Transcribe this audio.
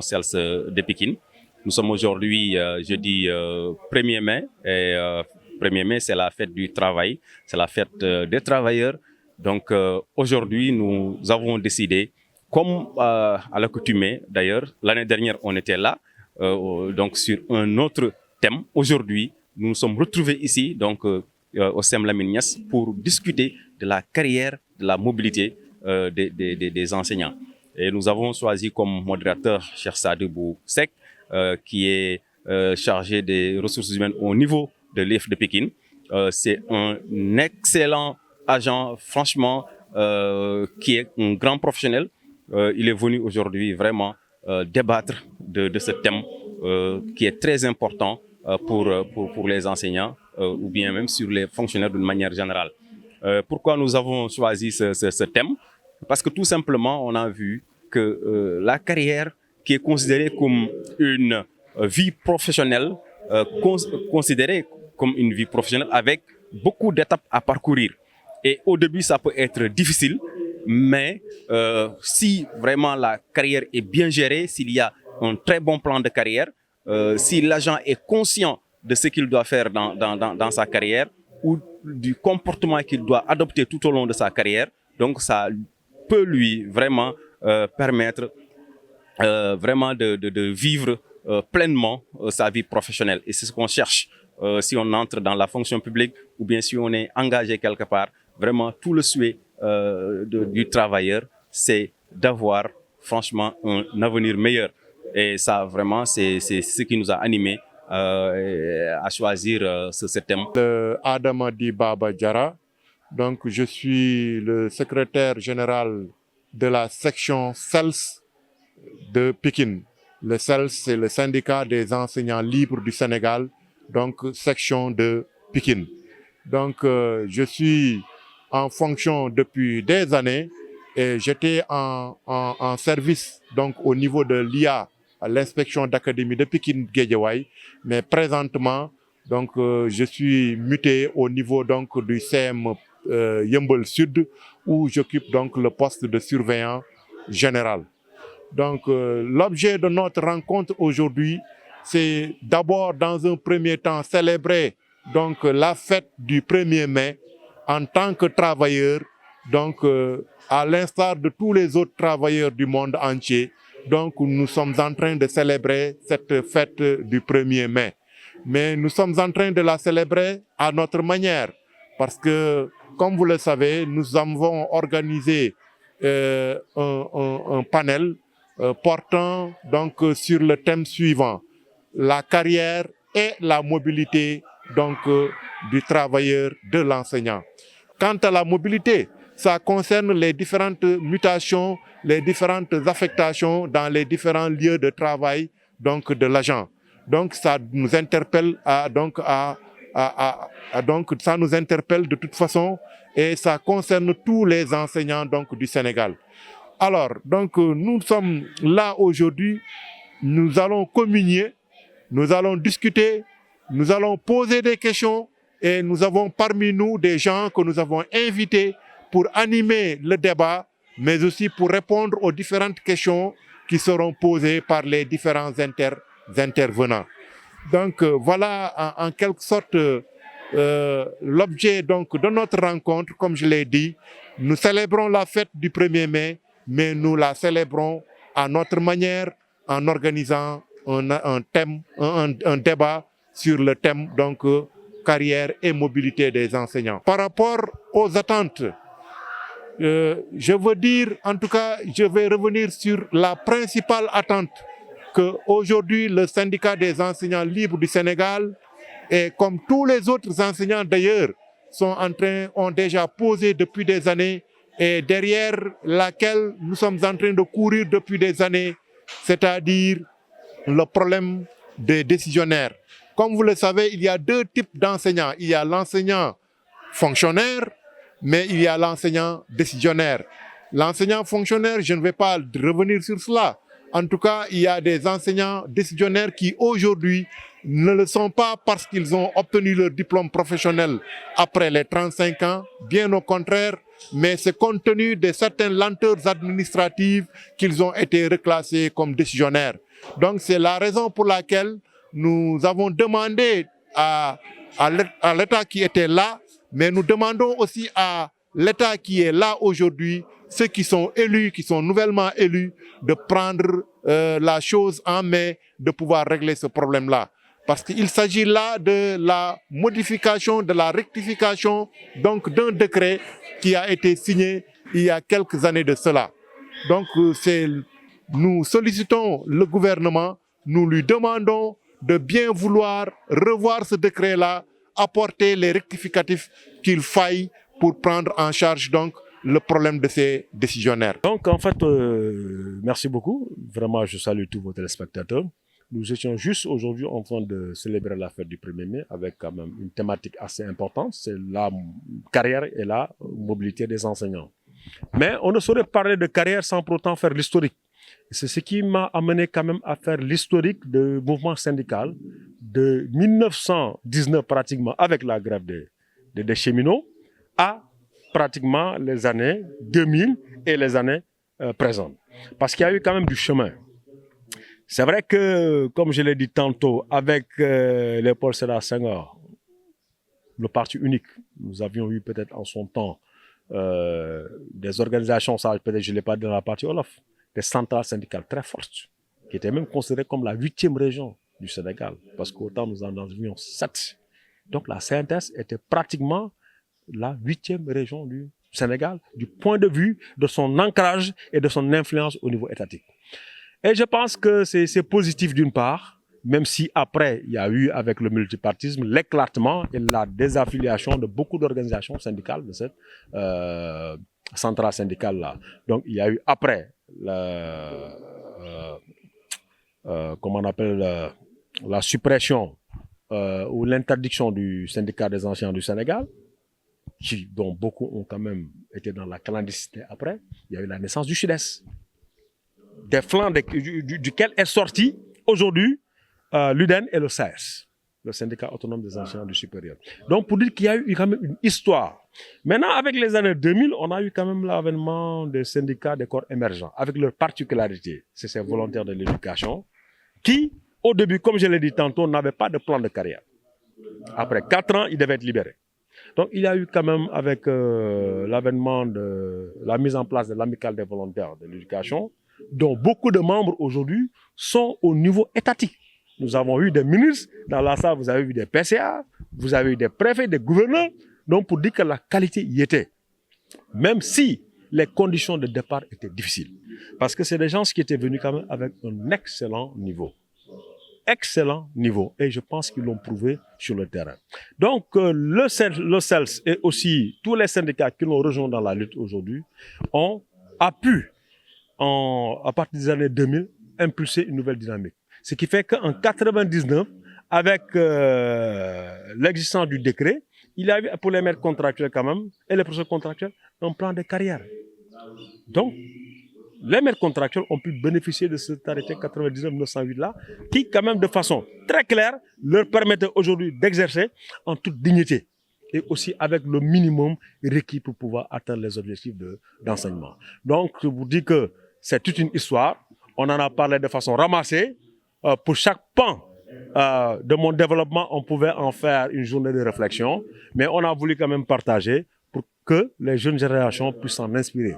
CELS de Pikine. Nous sommes aujourd'hui jeudi 1er mai et 1er mai c'est la fête du travail, c'est la fête des travailleurs. Donc aujourd'hui nous avons décidé, comme à l'accoutumée d'ailleurs, l'année dernière on était là, donc sur un autre thème. Aujourd'hui nous nous sommes retrouvés ici donc au CEM Lamine Niasse pour discuter de la carrière, de la mobilité des enseignants. Et nous avons choisi comme modérateur Cheikh Sadibou Seck, qui est chargé des ressources humaines au niveau de l'IEF de Pikine. C'est un excellent agent, franchement, qui est un grand professionnel. Il est venu aujourd'hui vraiment débattre de ce thème qui est très important pour les enseignants ou bien même sur les fonctionnaires d'une manière générale. Pourquoi nous avons choisi ce thème? Parce que tout simplement, on a vu que la carrière qui est considérée comme une vie professionnelle, considérée comme une vie professionnelle avec beaucoup d'étapes à parcourir. Et au début, ça peut être difficile, mais si vraiment la carrière est bien gérée, s'il y a un très bon plan de carrière, si l'agent est conscient de ce qu'il doit faire dans sa carrière ou du comportement qu'il doit adopter tout au long de sa carrière, donc ça peut lui vraiment permettre vraiment de vivre pleinement sa vie professionnelle. Et c'est ce qu'on cherche si on entre dans la fonction publique ou bien si on est engagé quelque part. Vraiment, tout le souhait du travailleur, c'est d'avoir franchement un avenir meilleur. Et ça, vraiment, c'est ce qui nous a animés à choisir ce thème. Adamadi Baba Diara, donc je suis le secrétaire général de la section CELS de Pikine. Le CELS, c'est le syndicat des enseignants libres du Sénégal, donc section de Pikine. Donc je suis en fonction depuis des années et j'étais en service donc au niveau de l'IA, à l'inspection d'académie de Pikine Guédiawaye, mais présentement donc je suis muté au niveau donc du CM Yeumbeul Sud où j'occupe donc le poste de surveillant général. Donc l'objet de notre rencontre aujourd'hui, c'est d'abord dans un premier temps célébrer donc la fête du 1er mai en tant que travailleur, donc à l'instar de tous les autres travailleurs du monde entier. Donc nous sommes en train de célébrer cette fête du 1er mai. Mais nous sommes en train de la célébrer à notre manière parce que, comme vous le savez, nous avons organisé un panel portant donc sur le thème suivant: la carrière et la mobilité donc du travailleur, de l'enseignant. Quant à la mobilité, ça concerne les différentes mutations, les différentes affectations dans les différents lieux de travail donc de l'agent. Donc ça nous interpelle donc ça nous interpelle de toute façon et ça concerne tous les enseignants donc du Sénégal. Alors donc nous sommes là aujourd'hui, nous allons communier, nous allons discuter, nous allons poser des questions et nous avons parmi nous des gens que nous avons invités pour animer le débat, mais aussi pour répondre aux différentes questions qui seront posées par les différents intervenants. Donc voilà en quelque sorte l'objet donc de notre rencontre. Comme je l'ai dit, nous célébrons la fête du 1er mai, mais nous la célébrons à notre manière en organisant un débat sur le thème donc carrière et mobilité des enseignants. Par rapport aux attentes, je veux dire, en tout cas, je vais revenir sur la principale attente que aujourd'hui le syndicat des enseignants libres du Sénégal, et comme tous les autres enseignants d'ailleurs, ont déjà posé depuis des années et derrière laquelle nous sommes en train de courir depuis des années, c'est-à-dire le problème des décisionnaires. Comme vous le savez, il y a deux types d'enseignants. Il y a l'enseignant fonctionnaire, mais il y a l'enseignant décisionnaire. L'enseignant fonctionnaire, je ne vais pas revenir sur cela. En tout cas, il y a des enseignants décisionnaires qui aujourd'hui ne le sont pas parce qu'ils ont obtenu leur diplôme professionnel après les 35 ans. Bien au contraire, mais c'est compte tenu de certaines lenteurs administratives qu'ils ont été reclassés comme décisionnaires. Donc c'est la raison pour laquelle nous avons demandé à l'État qui était là, mais nous demandons aussi à l'État qui est là aujourd'hui, ceux qui sont élus, qui sont nouvellement élus, de prendre la chose en main, de pouvoir régler ce problème-là. Parce qu'il s'agit là de la modification, de la rectification donc d'un décret qui a été signé il y a quelques années de cela. Donc nous sollicitons le gouvernement, nous lui demandons de bien vouloir revoir ce décret-là, apporter les rectificatifs qu'il faille pour prendre en charge donc le problème de ces décisionnaires. Donc en fait, merci beaucoup. Vraiment, je salue tous vos téléspectateurs. Nous étions juste aujourd'hui en train de célébrer la fête du 1er mai avec quand même une thématique assez importante, c'est la carrière et la mobilité des enseignants. Mais on ne saurait parler de carrière sans pour autant faire l'historique. C'est ce qui m'a amené quand même à faire l'historique du mouvement syndical de 1919 pratiquement avec la grève des cheminots à pratiquement les années 2000 et les années présentes. Parce qu'il y a eu quand même du chemin. C'est vrai que, comme je l'ai dit tantôt, avec Léopold Sédar Senghor, le parti unique, nous avions eu peut-être en son temps des organisations, ça peut-être je ne l'ai pas dit dans la partie Wolof, des centrales syndicales très fortes, qui étaient même considérées comme la 8e région du Sénégal, parce qu'autant nous en avions 7. Donc la CNTS était pratiquement la 8e région du Sénégal, du point de vue de son ancrage et de son influence au niveau étatique. Et je pense que c'est positif d'une part, même si après, il y a eu avec le multipartisme l'éclatement et la désaffiliation de beaucoup d'organisations syndicales de cette centrale syndicale-là. Donc il y a eu après, comment on appelle, la suppression ou l'interdiction du syndicat des enseignants du Sénégal, dont beaucoup ont quand même été dans la clandestinité après. Il y a eu la naissance du SUDES, des flancs duquel est sorti aujourd'hui l'UDEN et le SAES, le syndicat autonome des enseignants du supérieur. Donc pour dire qu'il y a eu quand même une histoire. Maintenant, avec les années 2000, on a eu quand même l'avènement des syndicats des corps émergents, avec leur particularité, c'est ces volontaires de l'éducation, qui, au début, comme je l'ai dit tantôt, n'avaient pas de plan de carrière. Après 4 ans, ils devaient être libérés. Donc il y a eu quand même, avec l'avènement de la mise en place de l'amicale des volontaires de l'éducation, dont beaucoup de membres aujourd'hui sont au niveau étatique. Nous avons eu des ministres, dans la salle vous avez eu des PCA, vous avez eu des préfets, des gouverneurs, donc pour dire que la qualité y était. Même si les conditions de départ étaient difficiles. Parce que c'est des gens qui étaient venus quand même avec un excellent niveau. Excellent niveau. Et je pense qu'ils l'ont prouvé sur le terrain. Donc le CELS et aussi tous les syndicats qui l'ont rejoint dans la lutte aujourd'hui a pu, à partir des années 2000, impulser une nouvelle dynamique. Ce qui fait qu'en 1999, avec l'existence du décret, il y a eu pour les maîtres contractuels quand même, et les professeurs contractuels, un plan de carrière. Donc, les maîtres contractuels ont pu bénéficier de cet arrêté 99-908 là, qui quand même de façon très claire leur permettait aujourd'hui d'exercer en toute dignité et aussi avec le minimum requis pour pouvoir atteindre les objectifs d'enseignement. Donc, je vous dis que c'est toute une histoire. On en a parlé de façon ramassée. Pour chaque pan de mon développement, on pouvait en faire une journée de réflexion, mais on a voulu quand même partager pour que les jeunes générations puissent s'en inspirer.